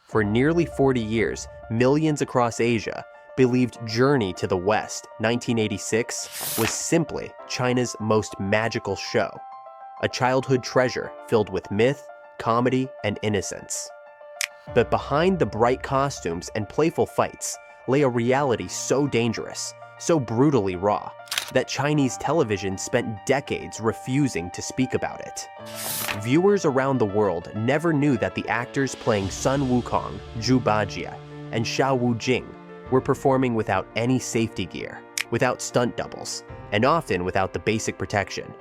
For nearly 40 years, millions across Asia believed Journey to the West, 1986, was simply China's most magical show, a childhood treasure filled with myth, comedy, and innocence. But behind the bright costumes and playful fights lay a reality so dangerous, so brutally raw, that Chinese television spent decades refusing to speak about it. Viewers around the world never knew that the actors playing Sun Wukong, Zhu Bajie, and Xiao Wujing were performing without any safety gear, without stunt doubles, and often without the basic protection.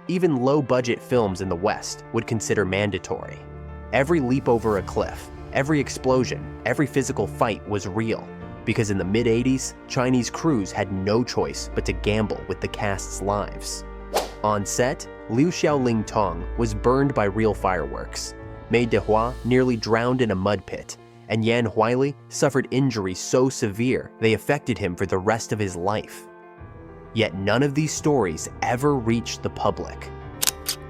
Even low-budget films in the West would consider mandatory. Every leap over a cliff, every explosion, every physical fight was real, because in the mid-80s, Chinese crews had no choice but to gamble with the cast's lives. On set, Liu Xiao Ling Tong was burned by real fireworks, Dehua nearly drowned in a mud pit, and Yan Huaili suffered injuries so severe they affected him for the rest of his life. Yet none of these stories ever reached the public.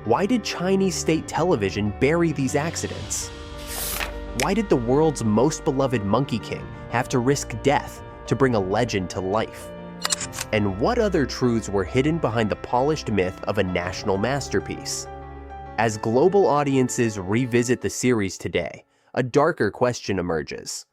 Why did Chinese state television bury these accidents? Why did the world's most beloved Monkey King have to risk death to bring a legend to life? And what other truths were hidden behind the polished myth of a national masterpiece? As global audiences revisit the series today, a darker question emerges.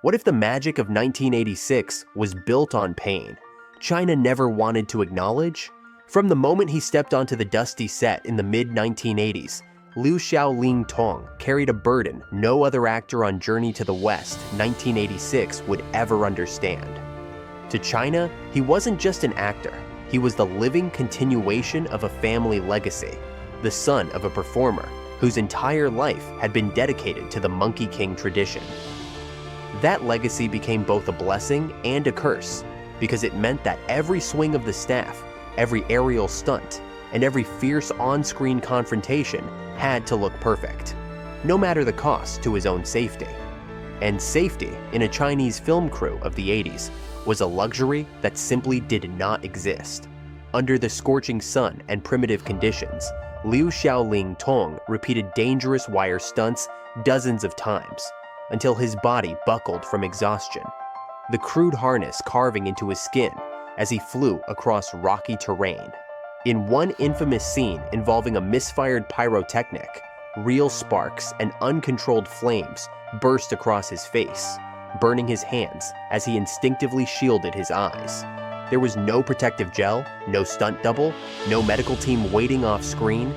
What if the magic of 1986 was built on pain China never wanted to acknowledge? From the moment he stepped onto the dusty set in the mid-1980s, Liu Xiao Ling Tong carried a burden no other actor on Journey to the West, 1986, would ever understand. To China, he wasn't just an actor. He was the living continuation of a family legacy, the son of a performer whose entire life had been dedicated to the Monkey King tradition. That legacy became both a blessing and a curse, because it meant that every swing of the staff, every aerial stunt, and every fierce on-screen confrontation had to look perfect, no matter the cost to his own safety. And safety in a Chinese film crew of the 80s was a luxury that simply did not exist. Under the scorching sun and primitive conditions, Liu Xiao Ling Tong repeated dangerous wire stunts dozens of times until his body buckled from exhaustion, the crude harness carving into his skin as he flew across rocky terrain. In one infamous scene involving a misfired pyrotechnic, real sparks and uncontrolled flames burst across his face, burning his hands as he instinctively shielded his eyes. There was no protective gel, no stunt double, no medical team waiting off screen.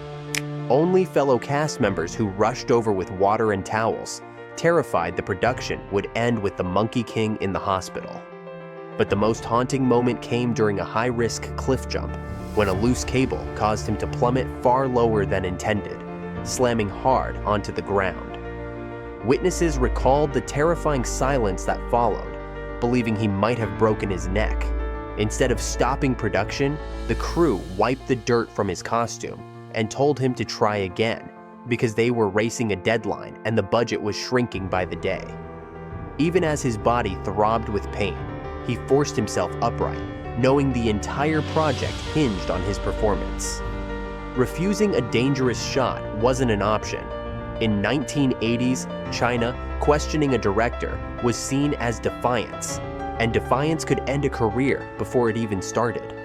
Only fellow cast members who rushed over with water and towels, terrified the production would end with the Monkey King in the hospital. But the most haunting moment came during a high-risk cliff jump, when a loose cable caused him to plummet far lower than intended, slamming hard onto the ground. Witnesses recalled the terrifying silence that followed, believing he might have broken his neck. Instead of stopping production, the crew wiped the dirt from his costume and told him to try again, because they were racing a deadline and the budget was shrinking by the day. Even as his body throbbed with pain, he forced himself upright, knowing the entire project hinged on his performance. Refusing a dangerous shot wasn't an option. In 1980s China, questioning a director was seen as defiance, and defiance could end a career before it even started.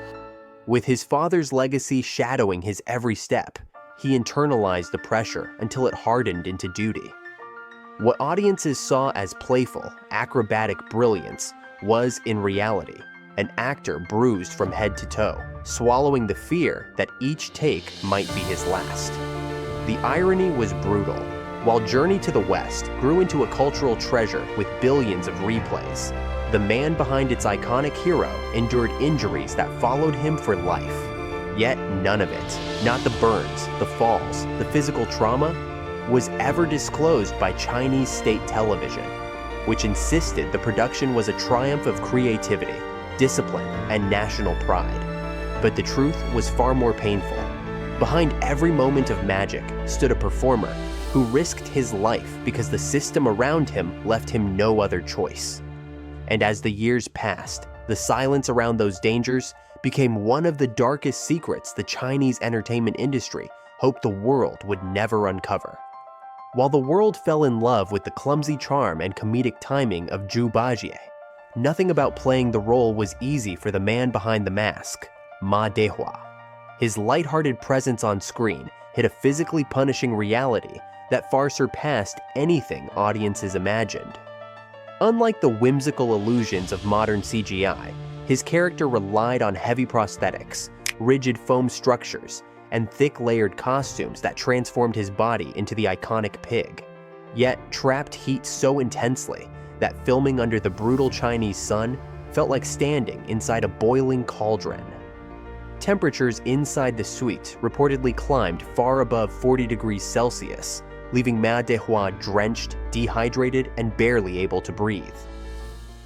With his father's legacy shadowing his every step, he internalized the pressure until it hardened into duty. What audiences saw as playful, acrobatic brilliance was, in reality, an actor bruised from head to toe, swallowing the fear that each take might be his last. The irony was brutal. While Journey to the West grew into a cultural treasure with billions of replays, the man behind its iconic hero endured injuries that followed him for life. Yet none of it, not the burns, the falls, the physical trauma, was ever disclosed by Chinese state television, which insisted the production was a triumph of creativity, discipline, and national pride. But the truth was far more painful. Behind every moment of magic stood a performer who risked his life because the system around him left him no other choice. And as the years passed, the silence around those dangers became one of the darkest secrets the Chinese entertainment industry hoped the world would never uncover. While the world fell in love with the clumsy charm and comedic timing of Zhu Bajie, nothing about playing the role was easy for the man behind the mask, Ma Dehua. His lighthearted presence on screen hit a physically punishing reality that far surpassed anything audiences imagined. Unlike the whimsical illusions of modern CGI, his character relied on heavy prosthetics, rigid foam structures, and thick layered costumes that transformed his body into the iconic pig, yet trapped heat so intensely that filming under the brutal Chinese sun felt like standing inside a boiling cauldron. Temperatures inside the suite reportedly climbed far above 40 degrees Celsius, leaving Ma Dehua drenched, dehydrated, and barely able to breathe.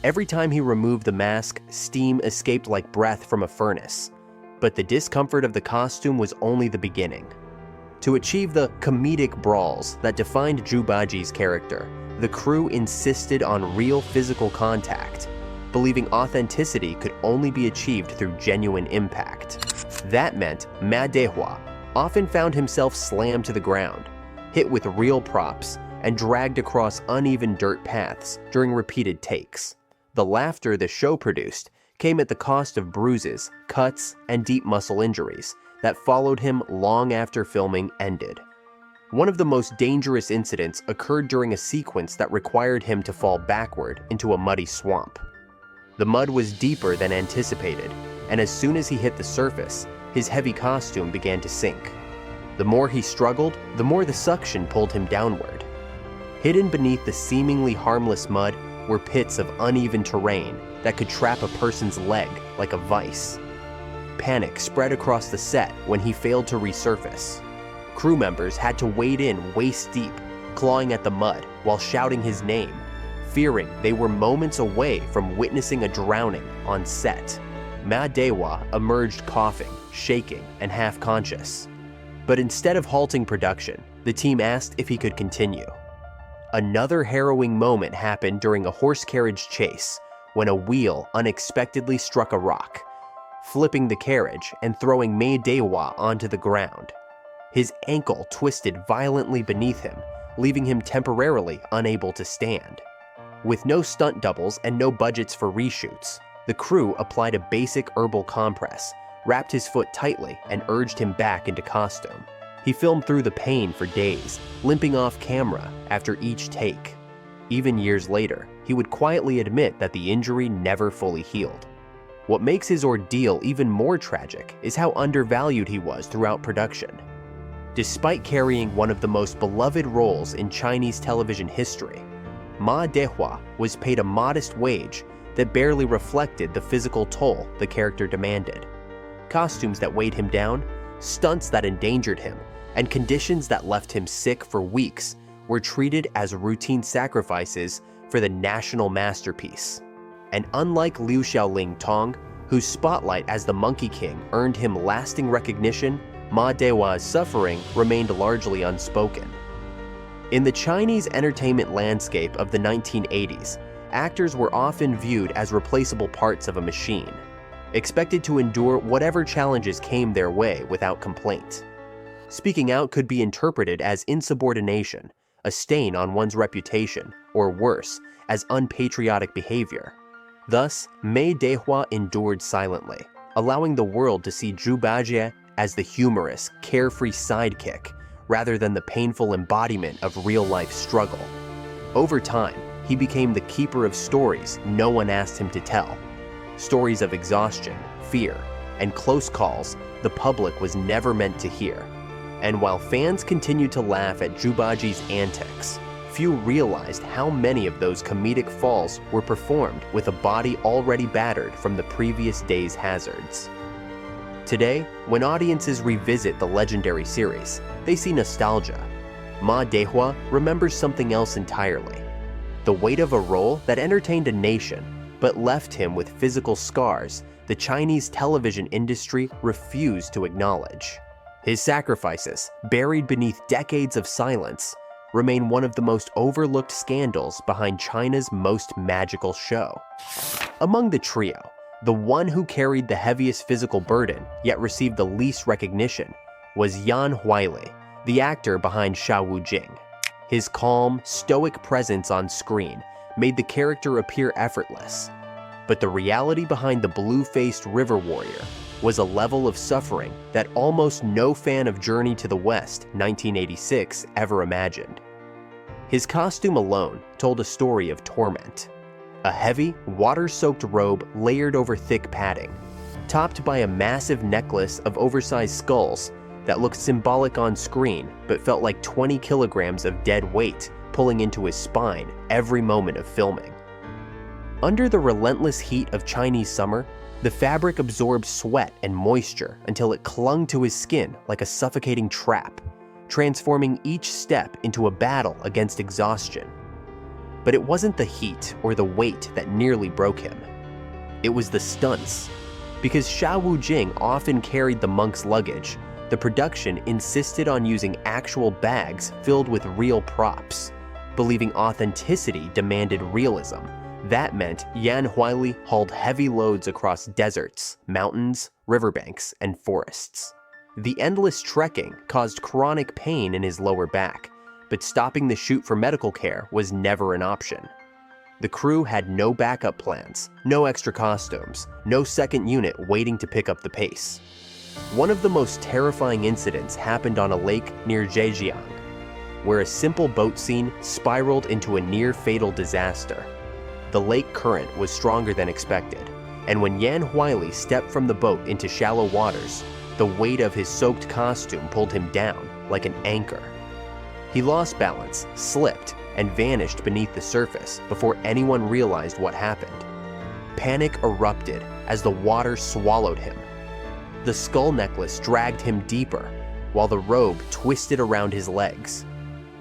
Every time he removed the mask, steam escaped like breath from a furnace, but the discomfort of the costume was only the beginning. To achieve the comedic brawls that defined Zhu Bajie's character, the crew insisted on real physical contact, believing authenticity could only be achieved through genuine impact. That meant Ma Dehua often found himself slammed to the ground, hit with real props, and dragged across uneven dirt paths during repeated takes. The laughter the show produced came at the cost of bruises, cuts, and deep muscle injuries that followed him long after filming ended. One of the most dangerous incidents occurred during a sequence that required him to fall backward into a muddy swamp. The mud was deeper than anticipated, and as soon as he hit the surface, his heavy costume began to sink. The more he struggled, the more the suction pulled him downward. Hidden beneath the seemingly harmless mud were pits of uneven terrain that could trap a person's leg like a vice. Panic spread across the set when he failed to resurface. Crew members had to wade in waist deep, clawing at the mud while shouting his name, fearing they were moments away from witnessing a drowning on set. Ma Dehua emerged coughing, shaking, and half-conscious. But instead of halting production, the team asked if he could continue. Another harrowing moment happened during a horse carriage chase when a wheel unexpectedly struck a rock, flipping the carriage and throwing Ma Dehua onto the ground. His ankle twisted violently beneath him, leaving him temporarily unable to stand. With no stunt doubles and no budgets for reshoots, the crew applied a basic herbal compress, wrapped his foot tightly, and urged him back into costume. He filmed through the pain for days, limping off camera after each take. Even years later, he would quietly admit that the injury never fully healed. What makes his ordeal even more tragic is how undervalued he was throughout production. Despite carrying one of the most beloved roles in Chinese television history, Ma Dehua was paid a modest wage that barely reflected the physical toll the character demanded. Costumes that weighed him down, stunts that endangered him, and conditions that left him sick for weeks were treated as routine sacrifices for the national masterpiece. And unlike Liu Xiao Ling Tong, whose spotlight as the Monkey King earned him lasting recognition, Ma Dehua's suffering remained largely unspoken. In the Chinese entertainment landscape of the 1980s, actors were often viewed as replaceable parts of a machine, expected to endure whatever challenges came their way without complaint. Speaking out could be interpreted as insubordination, a stain on one's reputation, or worse, as unpatriotic behavior. Thus, Ma Dehua endured silently, allowing the world to see Zhu Bajie as the humorous, carefree sidekick, rather than the painful embodiment of real-life struggle. Over time, he became the keeper of stories no one asked him to tell. Stories of exhaustion, fear, and close calls the public was never meant to hear. And while fans continued to laugh at Zhu Bajie's antics, few realized how many of those comedic falls were performed with a body already battered from the previous day's hazards. Today, when audiences revisit the legendary series, they see nostalgia. Ma Dehua remembers something else entirely: the weight of a role that entertained a nation but left him with physical scars the Chinese television industry refused to acknowledge. His sacrifices, buried beneath decades of silence, remain one of the most overlooked scandals behind China's most magical show. Among the trio, the one who carried the heaviest physical burden yet received the least recognition was Yan Huaili, the actor behind Sha Wu Jing. His calm, stoic presence on screen made the character appear effortless. But the reality behind the blue-faced river warrior was a level of suffering that almost no fan of Journey to the West 1986 ever imagined. His costume alone told a story of torment. A heavy, water-soaked robe layered over thick padding, topped by a massive necklace of oversized skulls that looked symbolic on screen but felt like 20 kilograms of dead weight pulling into his spine every moment of filming. Under the relentless heat of Chinese summer, the fabric absorbed sweat and moisture until it clung to his skin like a suffocating trap, transforming each step into a battle against exhaustion. But it wasn't the heat or the weight that nearly broke him. It was the stunts. Because Xiao Wujing often carried the monk's luggage, the production insisted on using actual bags filled with real props. Believing authenticity demanded realism, that meant Yan Huaili hauled heavy loads across deserts, mountains, riverbanks, and forests. The endless trekking caused chronic pain in his lower back, but stopping the shoot for medical care was never an option. The crew had no backup plans, no extra costumes, no second unit waiting to pick up the pace. One of the most terrifying incidents happened on a lake near Zhejiang, where a simple boat scene spiraled into a near-fatal disaster. The lake current was stronger than expected, and when Yan Huaili stepped from the boat into shallow waters, the weight of his soaked costume pulled him down like an anchor. He lost balance, slipped, and vanished beneath the surface before anyone realized what happened. Panic erupted as the water swallowed him. The skull necklace dragged him deeper, while the robe twisted around his legs.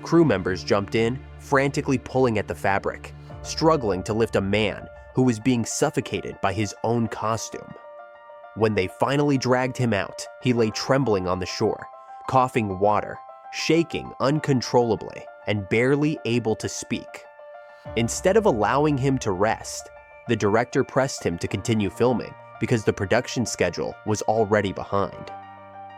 Crew members jumped in, frantically pulling at the fabric, struggling to lift a man who was being suffocated by his own costume. When they finally dragged him out, he lay trembling on the shore, coughing water, shaking uncontrollably, and barely able to speak. Instead of allowing him to rest, the director pressed him to continue filming because the production schedule was already behind.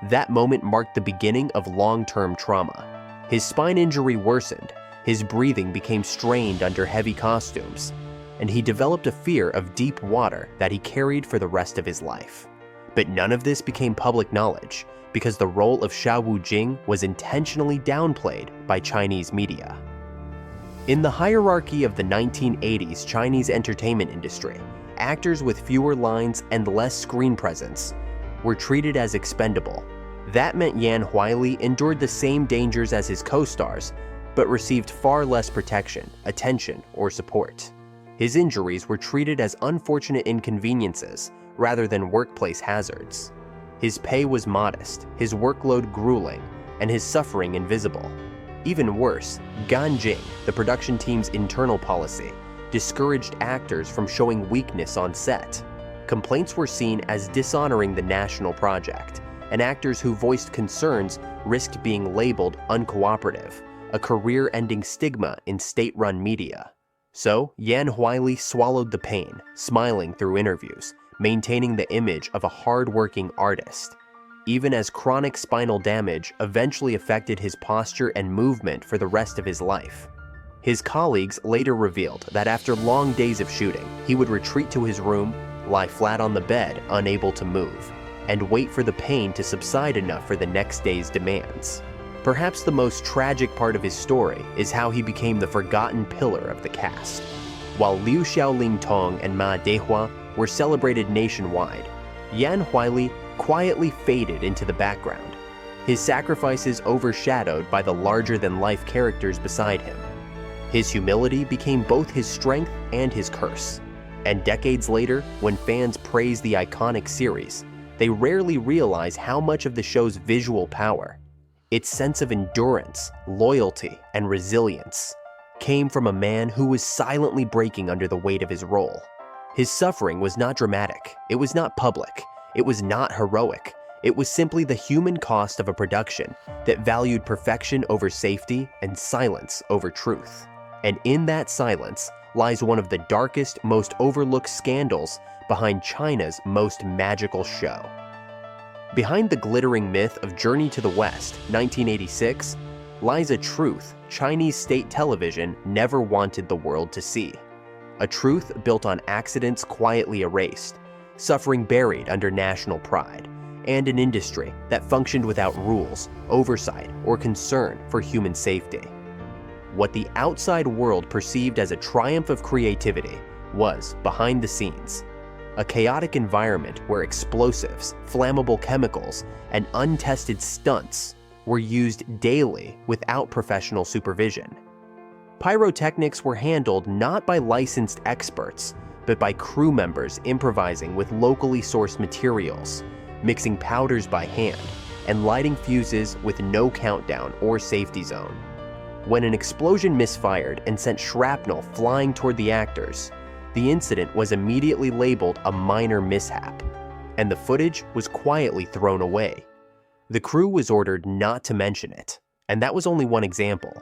That moment marked the beginning of long-term trauma. His spine injury worsened, his breathing became strained under heavy costumes, and he developed a fear of deep water that he carried for the rest of his life. But none of this became public knowledge because the role of Xiao Wujing was intentionally downplayed by Chinese media. In the hierarchy of the 1980s Chinese entertainment industry, actors with fewer lines and less screen presence were treated as expendable. That meant Yan Huaili endured the same dangers as his co-stars, but received far less protection, attention, or support. His injuries were treated as unfortunate inconveniences rather than workplace hazards. His pay was modest, his workload grueling, and his suffering invisible. Even worse, Ganjing, the production team's internal policy, discouraged actors from showing weakness on set. Complaints were seen as dishonoring the national project, and actors who voiced concerns risked being labeled uncooperative, a career-ending stigma in state-run media. So, Yan Huaili swallowed the pain, smiling through interviews, maintaining the image of a hard-working artist, even as chronic spinal damage eventually affected his posture and movement for the rest of his life. His colleagues later revealed that after long days of shooting, he would retreat to his room, lie flat on the bed, unable to move, and wait for the pain to subside enough for the next day's demands. Perhaps the most tragic part of his story is how he became the forgotten pillar of the cast. While Liu Xiao Ling Tong and Dehua were celebrated nationwide, Yan Huaili quietly faded into the background, his sacrifices overshadowed by the larger-than-life characters beside him. His humility became both his strength and his curse. And decades later, when fans praise the iconic series, they rarely realize how much of the show's visual power, its sense of endurance, loyalty, and resilience, came from a man who was silently breaking under the weight of his role. His suffering was not dramatic, it was not public, it was not heroic, it was simply the human cost of a production that valued perfection over safety and silence over truth. And in that silence lies one of the darkest, most overlooked scandals behind China's most magical show. Behind the glittering myth of Journey to the West, 1986, lies a truth Chinese state television never wanted the world to see. A truth built on accidents quietly erased, suffering buried under national pride, and an industry that functioned without rules, oversight, or concern for human safety. What the outside world perceived as a triumph of creativity was, behind the scenes, a chaotic environment where explosives, flammable chemicals, and untested stunts were used daily without professional supervision. Pyrotechnics were handled not by licensed experts, but by crew members improvising with locally sourced materials, mixing powders by hand, and lighting fuses with no countdown or safety zone. When an explosion misfired and sent shrapnel flying toward the actors, the incident was immediately labeled a minor mishap, and the footage was quietly thrown away. The crew was ordered not to mention it, and that was only one example.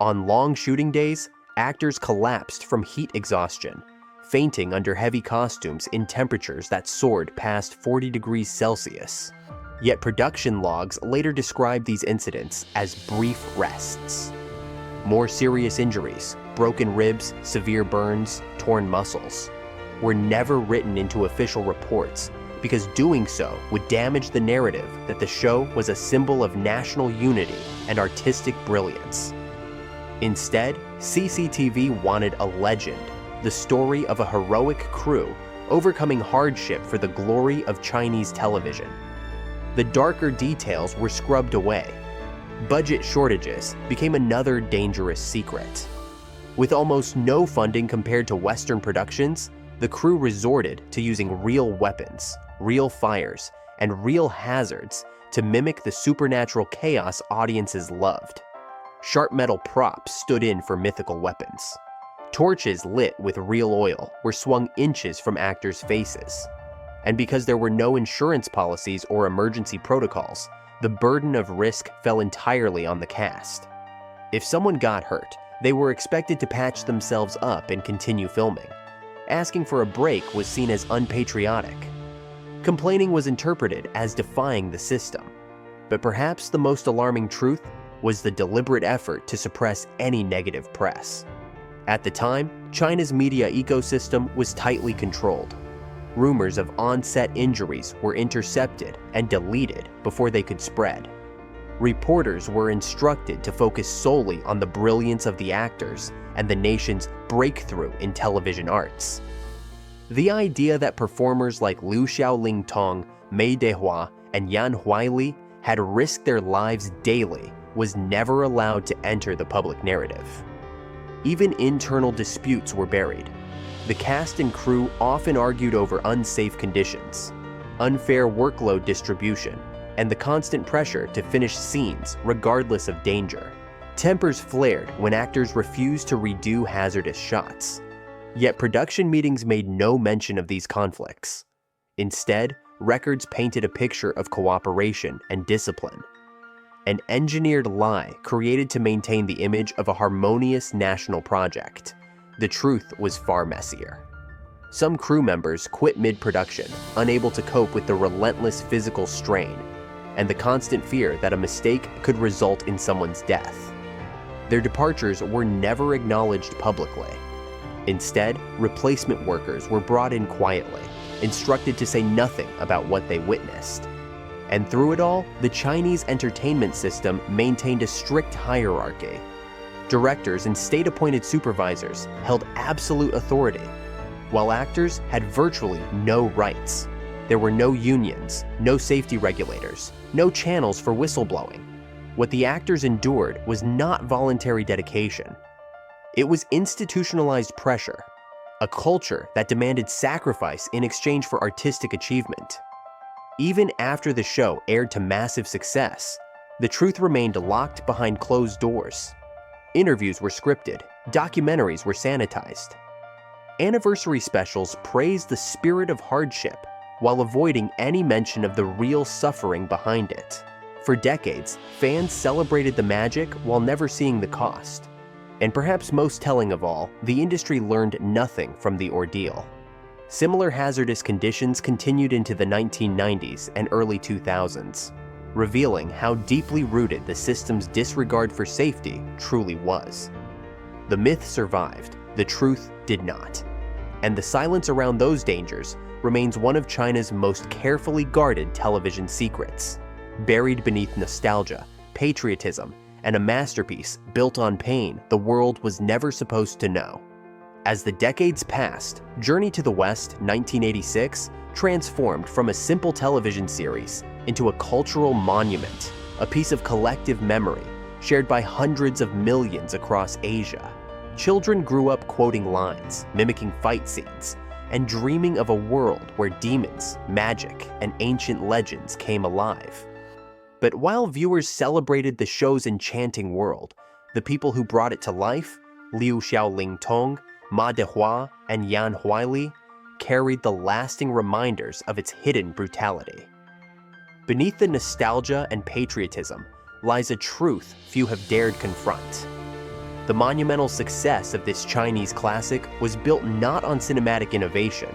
On long shooting days, actors collapsed from heat exhaustion, fainting under heavy costumes in temperatures that soared past 40 degrees Celsius. Yet production logs later described these incidents as brief rests. More serious injuries, broken ribs, severe burns, torn muscles, were never written into official reports because doing so would damage the narrative that the show was a symbol of national unity and artistic brilliance. Instead, CCTV wanted a legend, the story of a heroic crew overcoming hardship for the glory of Chinese television. The darker details were scrubbed away. Budget shortages became another dangerous secret. With almost no funding compared to Western productions, the crew resorted to using real weapons, real fires, and real hazards to mimic the supernatural chaos audiences loved. Sharp metal props stood in for mythical weapons. Torches lit with real oil were swung inches from actors' faces. And because there were no insurance policies or emergency protocols, the burden of risk fell entirely on the cast. If someone got hurt, they were expected to patch themselves up and continue filming. Asking for a break was seen as unpatriotic. Complaining was interpreted as defying the system. But perhaps the most alarming truth was the deliberate effort to suppress any negative press. At the time, China's media ecosystem was tightly controlled. Rumors of on-set injuries were intercepted and deleted before they could spread. Reporters were instructed to focus solely on the brilliance of the actors and the nation's breakthrough in television arts. The idea that performers like Liu Xiao Ling Tong, Dehua, and Yan Huaili had risked their lives daily was never allowed to enter the public narrative. Even internal disputes were buried. The cast and crew often argued over unsafe conditions, unfair workload distribution, and the constant pressure to finish scenes regardless of danger. Tempers flared when actors refused to redo hazardous shots. Yet production meetings made no mention of these conflicts. Instead, records painted a picture of cooperation and discipline. An engineered lie created to maintain the image of a harmonious national project. The truth was far messier. Some crew members quit mid-production, unable to cope with the relentless physical strain and the constant fear that a mistake could result in someone's death. Their departures were never acknowledged publicly. Instead, replacement workers were brought in quietly, instructed to say nothing about what they witnessed. And through it all, the Chinese entertainment system maintained a strict hierarchy. Directors and state-appointed supervisors held absolute authority, while actors had virtually no rights. There were no unions, no safety regulators, no channels for whistleblowing. What the actors endured was not voluntary dedication. It was institutionalized pressure, a culture that demanded sacrifice in exchange for artistic achievement. Even after the show aired to massive success, the truth remained locked behind closed doors. Interviews were scripted, documentaries were sanitized. Anniversary specials praised the spirit of hardship while avoiding any mention of the real suffering behind it. For decades, fans celebrated the magic while never seeing the cost. And perhaps most telling of all, the industry learned nothing from the ordeal. Similar hazardous conditions continued into the 1990s and early 2000s. revealing how deeply rooted the system's disregard for safety truly was. The myth survived, the truth did not. And the silence around those dangers remains one of China's most carefully guarded television secrets, buried beneath nostalgia, patriotism, and a masterpiece built on pain the world was never supposed to know. As the decades passed, Journey to the West 1986 transformed from a simple television series into a cultural monument, a piece of collective memory shared by hundreds of millions across Asia. Children grew up quoting lines, mimicking fight scenes, and dreaming of a world where demons, magic, and ancient legends came alive. But while viewers celebrated the show's enchanting world, the people who brought it to life, Liu Xiao Ling Tong, Dehua, and Yan Huaili, carried the lasting reminders of its hidden brutality. Beneath the nostalgia and patriotism lies a truth few have dared confront. The monumental success of this Chinese classic was built not on cinematic innovation,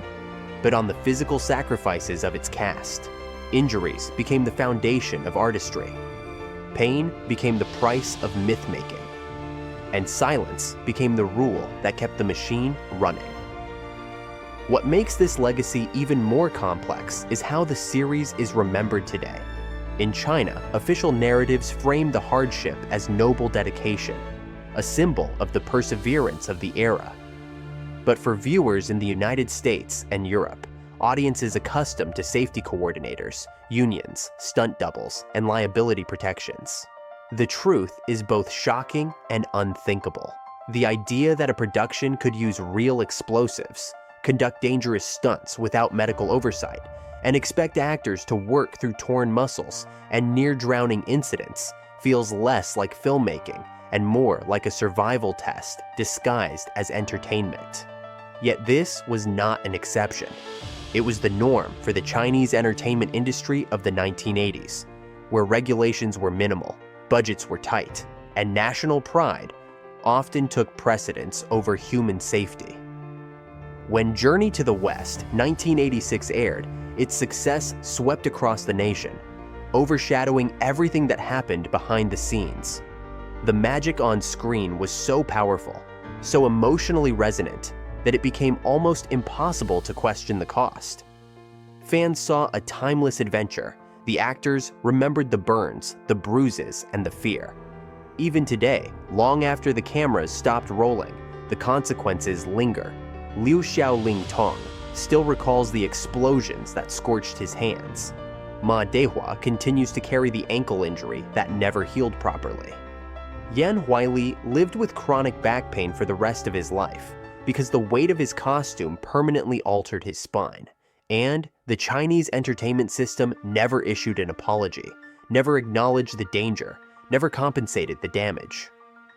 but on the physical sacrifices of its cast. Injuries became the foundation of artistry. Pain became the price of myth-making. And silence became the rule that kept the machine running. What makes this legacy even more complex is how the series is remembered today. In China, official narratives frame the hardship as noble dedication, a symbol of the perseverance of the era. But for viewers in the United States and Europe, audiences accustomed to safety coordinators, unions, stunt doubles, and liability protections, the truth is both shocking and unthinkable. The idea that a production could use real explosives, conduct dangerous stunts without medical oversight, and expect actors to work through torn muscles and near-drowning incidents feels less like filmmaking and more like a survival test disguised as entertainment. Yet this was not an exception. It was the norm for the Chinese entertainment industry of the 1980s, where regulations were minimal, budgets were tight, and national pride often took precedence over human safety. When Journey to the West 1986 aired, its success swept across the nation, overshadowing everything that happened behind the scenes. The magic on screen was so powerful, so emotionally resonant, that it became almost impossible to question the cost. Fans saw a timeless adventure. The actors remembered the burns, the bruises, and the fear. Even today, long after the cameras stopped rolling, the consequences linger. Liu Xiao Ling Tong still recalls the explosions that scorched his hands. Dehua continues to carry the ankle injury that never healed properly. Yan Huaili lived with chronic back pain for the rest of his life because the weight of his costume permanently altered his spine. And the Chinese entertainment system never issued an apology, never acknowledged the danger, never compensated the damage.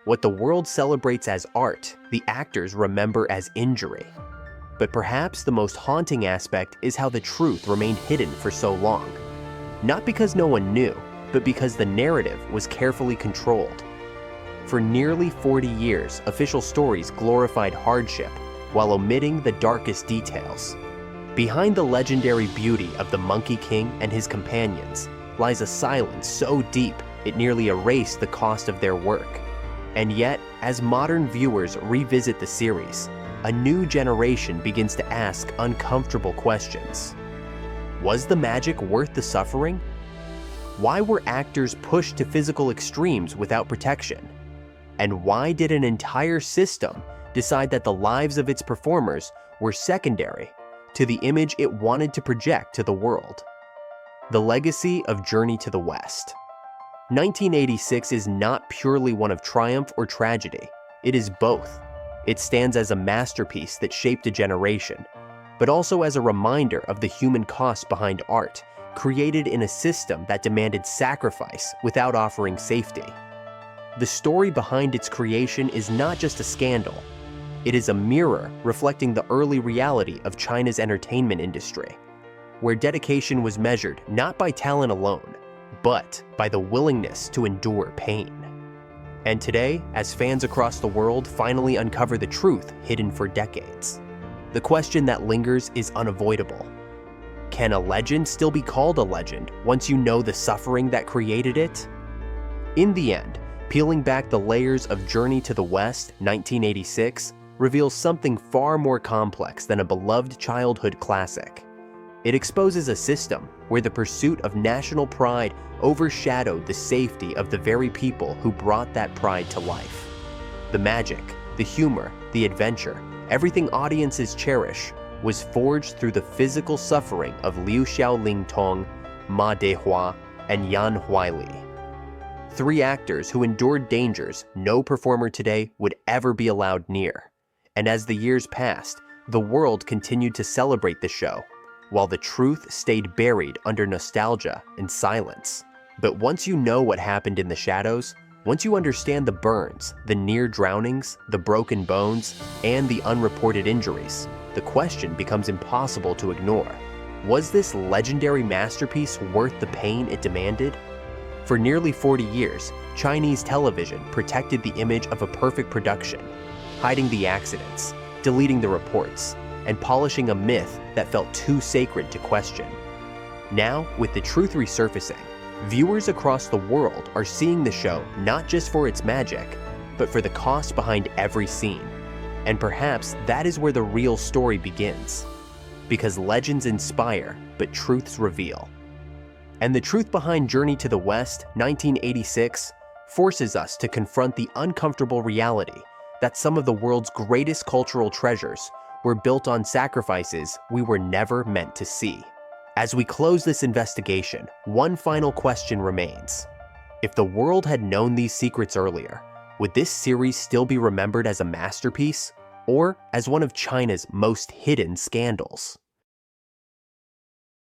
What the world celebrates as art, the actors remember as injury. But perhaps the most haunting aspect is how the truth remained hidden for so long. Not because no one knew, but because the narrative was carefully controlled. For nearly 40 years, official stories glorified hardship while omitting the darkest details. Behind the legendary beauty of the Monkey King and his companions lies a silence so deep it nearly erased the cost of their work. And yet, as modern viewers revisit the series, a new generation begins to ask uncomfortable questions. Was the magic worth the suffering? Why were actors pushed to physical extremes without protection? And why did an entire system decide that the lives of its performers were secondary to the image it wanted to project to the world? The legacy of Journey to the West. 1986 is not purely one of triumph or tragedy. It is both. It stands as a masterpiece that shaped a generation, but also as a reminder of the human cost behind art, created in a system that demanded sacrifice without offering safety. The story behind its creation is not just a scandal. It is a mirror reflecting the early reality of China's entertainment industry, where dedication was measured not by talent alone, but by the willingness to endure pain. And today, as fans across the world finally uncover the truth hidden for decades, the question that lingers is unavoidable. Can a legend still be called a legend once you know the suffering that created it? In the end, peeling back the layers of Journey to the West, 1986, reveals something far more complex than a beloved childhood classic. It exposes a system where the pursuit of national pride overshadowed the safety of the very people who brought that pride to life. The magic, the humor, the adventure, everything audiences cherish, was forged through the physical suffering of Liu Xiao Ling Tong, Dehua, and Yan Huaili. 3 actors who endured dangers no performer today would ever be allowed near. And as the years passed, the world continued to celebrate the show, while the truth stayed buried under nostalgia and silence. But once you know what happened in the shadows, once you understand the burns, the near drownings, the broken bones, and the unreported injuries, the question becomes impossible to ignore. Was this legendary masterpiece worth the pain it demanded? For nearly 40 years, Chinese television protected the image of a perfect production, hiding the accidents, deleting the reports, and polishing a myth that felt too sacred to question. Now, with the truth resurfacing, viewers across the world are seeing the show not just for its magic, but for the cost behind every scene. And perhaps that is where the real story begins. Because legends inspire, but truths reveal. And the truth behind Journey to the West, 1986, forces us to confront the uncomfortable reality that some of the world's greatest cultural treasures were built on sacrifices we were never meant to see. As we close this investigation, one final question remains. If the world had known these secrets earlier, would this series still be remembered as a masterpiece, or as one of China's most hidden scandals?